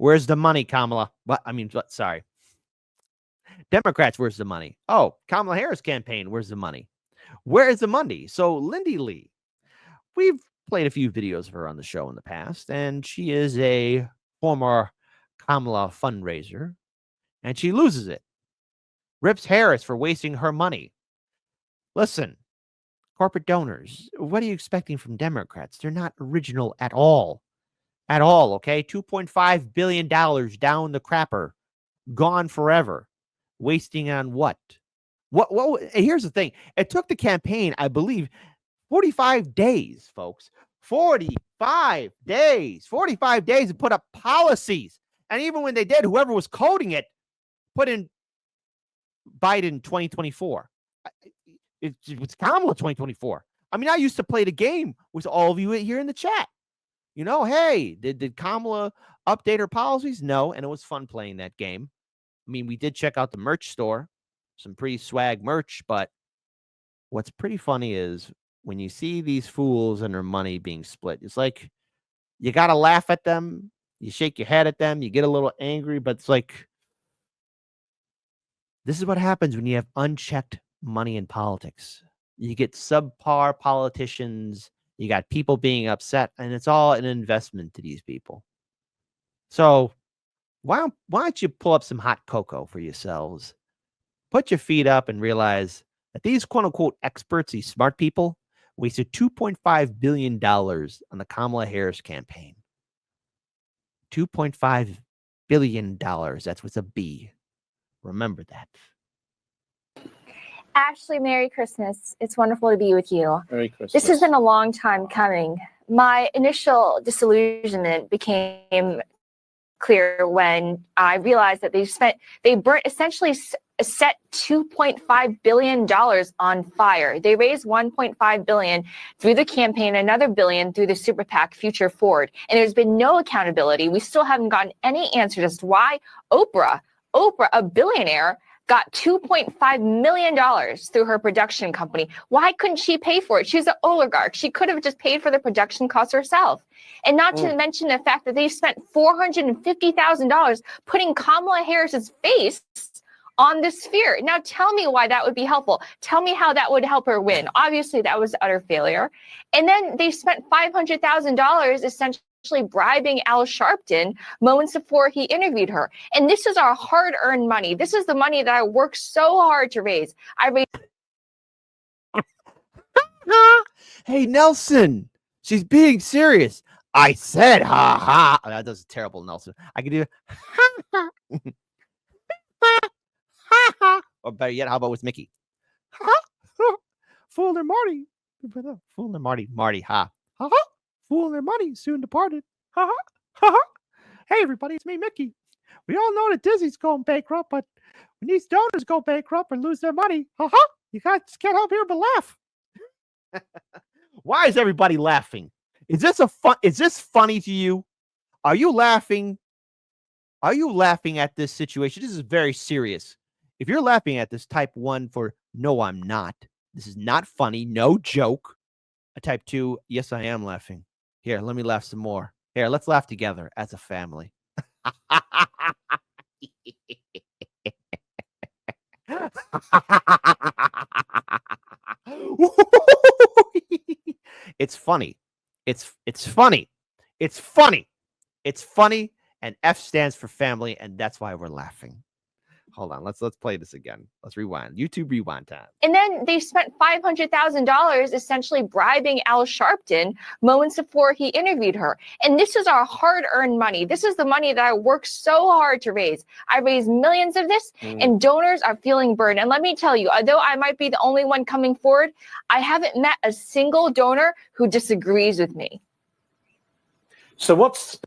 Where's the money, Kamala? Sorry. Democrats, where's the money? Oh, Kamala Harris campaign, where's the money? Where is the money? So Lindy Lee, we've played a few videos of her on the show in the past, and she is a former Kamala fundraiser, and she loses it. Rips Harris for wasting her money. Listen, corporate donors, what are you expecting from Democrats? They're not original at all. At all, okay? $2.5 billion down the crapper. Gone forever. Wasting on what? Here's the thing. It took the campaign, I believe, 45 days, folks. 45 days. 45 days to put up policies. And even when they did, whoever was coding it put in Biden 2024. It's Kamala 2024. I mean, I used to play the game with all of you here in the chat. You know, hey, did Kamala update her policies? No, and it was fun playing that game. I mean, we did check out the merch store, some pretty swag merch, but what's pretty funny is when you see these fools and their money being split, it's like you got to laugh at them, you shake your head at them, you get a little angry, but it's like, this is what happens when you have unchecked money in politics. You get subpar politicians, you got people being upset, and it's all an investment to these people. So why don't you pull up some hot cocoa for yourselves? Put your feet up and realize that these quote-unquote experts, these smart people, wasted $2.5 billion on the Kamala Harris campaign. $2.5 billion. That's with a B. Remember that. Ashley, Merry Christmas. It's wonderful to be with you. Merry Christmas. This has been a long time coming. My initial disillusionment became clear when I realized that they burnt essentially set $2.5 billion on fire. They raised $1.5 billion through the campaign, another billion through the super PAC Future Forward. And there's been no accountability. We still haven't gotten any answers as to why Oprah, a billionaire, got $2.5 million through her production company. Why couldn't she pay for it? She's an oligarch. She could have just paid for the production costs herself. And not to mention the fact that they spent $450,000 putting Kamala Harris's face on the sphere. Now tell me why that would be helpful. Tell me how that would help her win. Obviously, that was utter failure. And then they spent $500,000 essentially bribing Al Sharpton moments before he interviewed her. And this is our hard-earned money. This is the money that I worked so hard to raise. Hey, Nelson, she's being serious. I said, ha ha. Oh, that does a terrible Nelson. I can do ha ha. Or better yet, how about with Mickey? Ha. Fool and Marty. Fool and Marty, ha. Ha ha. Fool their money, soon departed. Ha ha. Ha ha. Hey, everybody, it's me, Mickey. We all know that Disney's going bankrupt, but when these donors go bankrupt and lose their money, ha ha, you guys can't help here but laugh. Why is everybody laughing? Is this funny to you? Are you laughing? Are you laughing at this situation? This is very serious. If you're laughing at this, type 1 for no, I'm not. This is not funny. No joke. I type 2, yes, I am laughing. Here, let me laugh some more. Here, let's laugh together as a family. It's funny. It's funny. It's funny. It's funny. And F stands for family, and that's why we're laughing. Hold on, let's play this again. Let's rewind. YouTube rewind time. And then they spent $500,000 essentially bribing Al Sharpton moments before he interviewed her. And this is our hard-earned money. This is the money that I worked so hard to raise. I raised millions of this, and donors are feeling burned. And let me tell you, although I might be the only one coming forward, I haven't met a single donor who disagrees with me. So what's...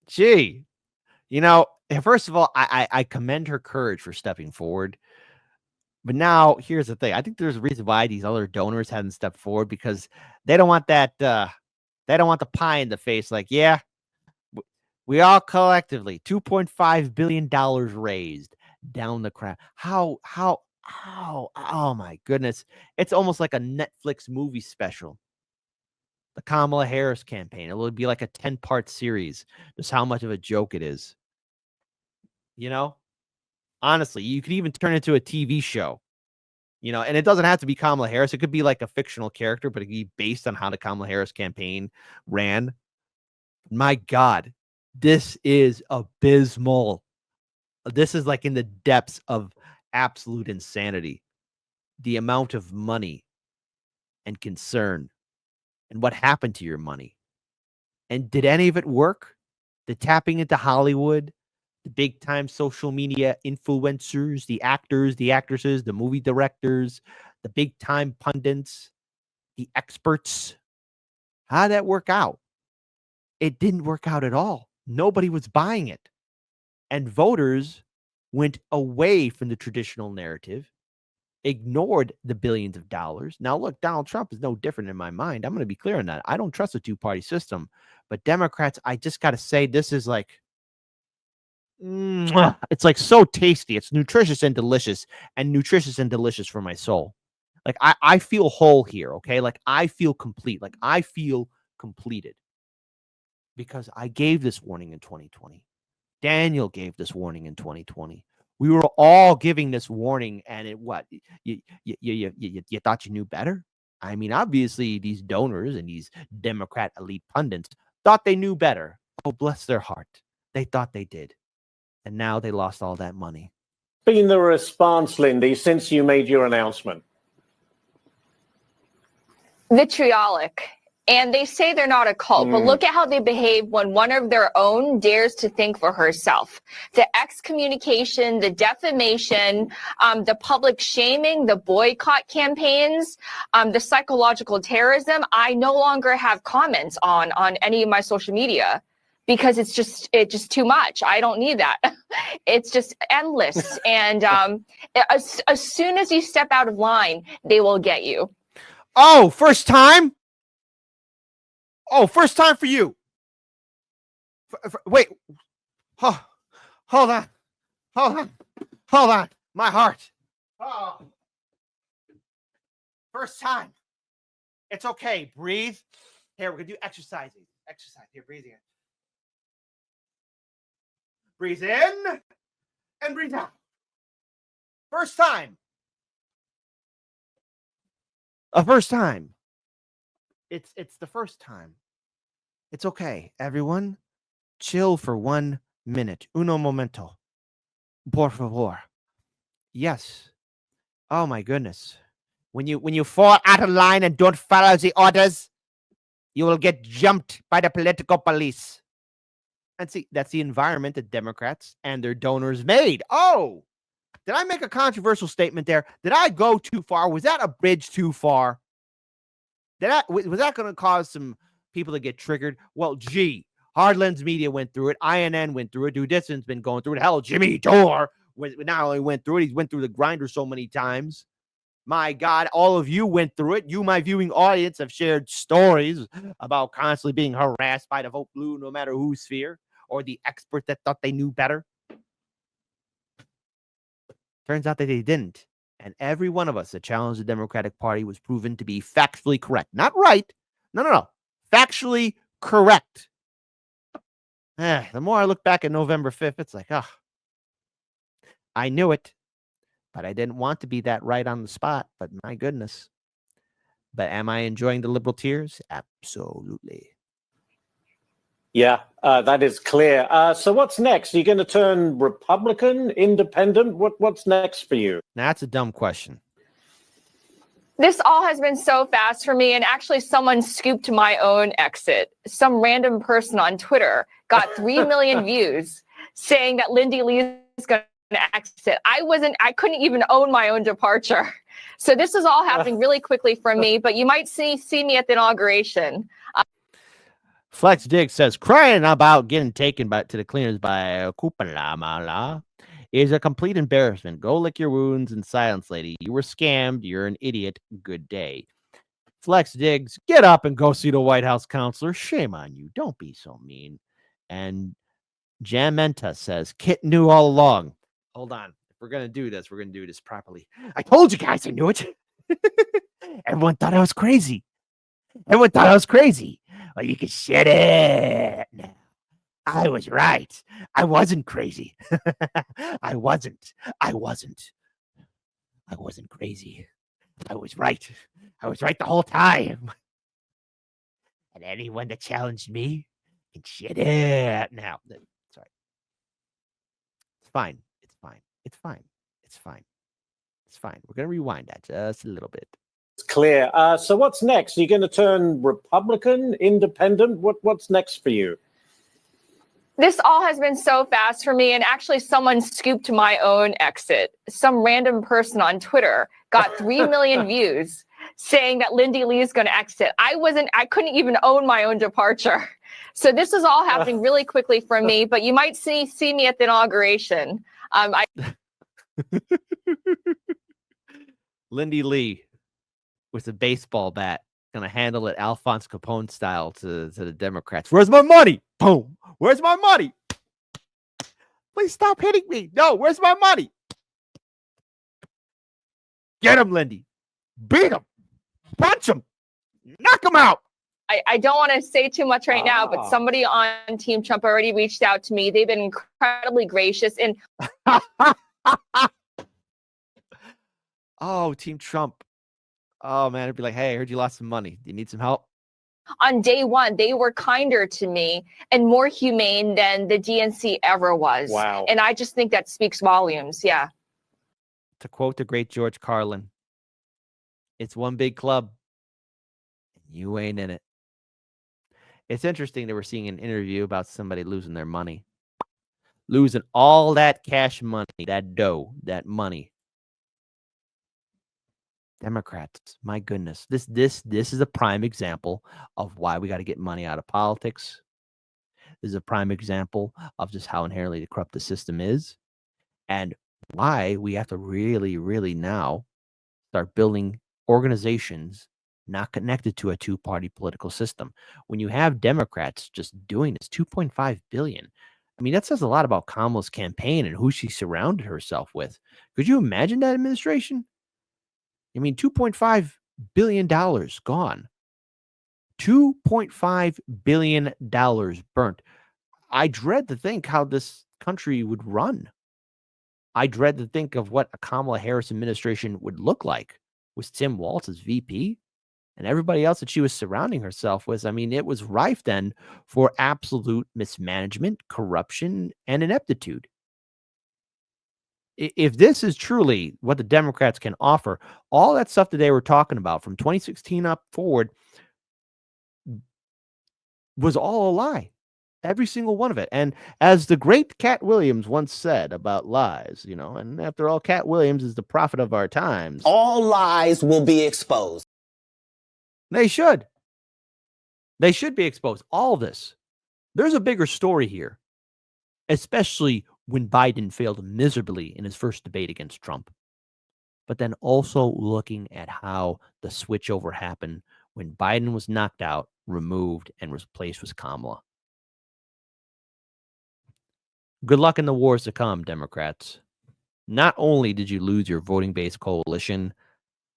Gee, you know, first of all, I commend her courage for stepping forward. But now here's the thing. I think there's a reason why these other donors haven't stepped forward, because they don't want that. They don't want the pie in the face. Like, yeah, we all collectively $2.5 billion raised down the crap. How? Oh my goodness. It's almost like a Netflix movie special. The Kamala Harris campaign. It will be like a 10-part series. Just how much of a joke it is. You know? Honestly, you could even turn it into a TV show. You know, and it doesn't have to be Kamala Harris. It could be like a fictional character, but it could be based on how the Kamala Harris campaign ran. My God, this is abysmal. This is like in the depths of absolute insanity. The amount of money and concern and what happened to your money. And did any of it work? The tapping into Hollywood, the big time social media influencers, the actors, the actresses, the movie directors, the big time pundits, the experts. How did that work out? It didn't work out at all. Nobody was buying it. And voters went away from the traditional narrative, ignored the billions of dollars. Now, look, Donald Trump is no different in my mind. I'm going to be clear on that. I don't trust a two-party system. But Democrats, I just got to say, this is like, it's like so tasty. It's nutritious and delicious for my soul. Like I feel whole here. Okay. Like I feel complete. Like I feel completed because I gave this warning in 2020. Daniel gave this warning in 2020. We were all giving this warning, and it what you thought you knew better? I mean, obviously these donors and these Democrat elite pundits thought they knew better. Oh, bless their heart. They thought they did. And now they lost all that money. Been the response, Lindy, since you made your announcement? Vitriolic. And they say they're not a cult, but look at how they behave when one of their own dares to think for herself. The excommunication, the defamation, the public shaming, the boycott campaigns, the psychological terrorism. I no longer have comments on any of my social media because it's just too much. I don't need that. It's just endless. And as soon as you step out of line, they will get you. Oh, first time? Oh, first time for you. Wait. Oh, hold on. My heart. Oh. First time. It's okay. Breathe. Here, we're going to do exercising. Exercise. Here, breathe in. Breathe in and breathe out. First time. A first time. It's the first time. It's okay, everyone. Chill for 1 minute. Uno momento. Por favor. Yes. Oh my goodness. When you fall out of line and don't follow the orders, you will get jumped by the political police. And see, that's the environment that Democrats and their donors made. Oh, did I make a controversial statement there? Did I go too far? Was that a bridge too far? Was that going to cause some people to get triggered? Well, gee, Hardlands Media went through it. INN went through it. Dudison's been going through it. Hell, Jimmy Dore not only went through it, he went through the grinder so many times. My God, all of you went through it. You, my viewing audience, have shared stories about constantly being harassed by the vote blue, no matter whose sphere, or the expert that thought they knew better. Turns out that they didn't. And every one of us that challenged the Democratic Party was proven to be factually correct. Not right. No. Factually correct. The more I look back at November 5th, it's like, I knew it, but I didn't want to be that right on the spot. But my goodness. But am I enjoying the liberal tears? Absolutely. Yeah, that is clear. So what's next? Are you going to turn Republican, independent? What's next for you? That's a dumb question. This all has been so fast for me, and actually someone scooped my own exit. Some random person on Twitter got 3 million views saying that Lindy Lee is going to exit. I couldn't even own my own departure. So this is all happening really quickly for me, but you might see me at the inauguration. Flex Dig says, crying about getting taken to the cleaners by Kamala is a complete embarrassment. Go lick your wounds in silence, lady. You were scammed. You're an idiot. Good day. Flex Diggs, get up and go see the White House counselor. Shame on you. Don't be so mean. And Jamenta says, Kit knew all along. Hold on. If we're going to do this, we're going to do this properly. I told you guys I knew it. Everyone thought I was crazy. Everyone thought I was crazy. Well, you can shut it now. I was right. I wasn't crazy. I wasn't. I wasn't. I wasn't crazy. I was right. I was right the whole time. And anyone that challenged me can shut it now. Sorry. It's fine. It's fine. It's fine. It's fine. It's fine. We're going to rewind that just a little bit. It's clear. So what's next? Are you going to turn Republican, independent? What's next for you? This all has been so fast for me, and actually someone scooped my own exit. Some random person on Twitter got 3 million views saying that Lindy Lee is going to exit. I couldn't even own my own departure. So this is all happening really quickly for me, but you might see me at the inauguration. Lindy Lee with a baseball bat going to handle it Alphonse Capone style to the Democrats. Where's my money? Boom. Where's my money? Please stop hitting me. No, where's my money? Get him, Lindy. Beat him. Punch him. Knock him out. I don't want to say too much right now, but somebody on Team Trump already reached out to me. They've been incredibly gracious. And oh, Team Trump. Oh, man. It'd be like, hey, I heard you lost some money. Do you need some help? On day one, they were kinder to me and more humane than the DNC ever was. Wow. And I just think that speaks volumes. Yeah. To quote the great George Carlin, it's one big club. You ain't in it. It's interesting that we're seeing an interview about somebody losing their money. Losing all that cash money, that dough, that money. Democrats, my goodness. This is a prime example of why we got to get money out of politics. This is a prime example of just how inherently corrupt the system is and why we have to really, really now start building organizations not connected to a two-party political system. When you have Democrats just doing this, 2.5 billion. I mean, that says a lot about Kamala's campaign and who she surrounded herself with. Could you imagine that administration? I mean, $2.5 billion gone. $2.5 billion burnt. I dread to think how this country would run. I dread to think of what a Kamala Harris administration would look like with Tim Walz as VP and everybody else that she was surrounding herself with. I mean, it was rife then for absolute mismanagement, corruption, and ineptitude. If this is truly what the Democrats can offer, all that stuff that they were talking about from 2016 up forward was all a lie. Every single one of it. And as the great Cat Williams once said about lies, and after all, Cat Williams is the prophet of our times. All lies will be exposed. They should. They should be exposed. All this. There's a bigger story here, especially when Biden failed miserably in his first debate against Trump. But then also looking at how the switchover happened when Biden was knocked out, removed, and replaced with Kamala. Good luck in the wars to come, Democrats. Not only did you lose your voting-based coalition,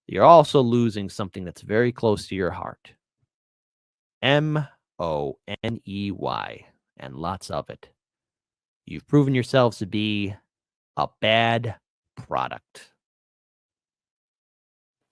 you're also losing something that's very close to your heart. Money, and lots of it. You've proven yourselves to be a bad product.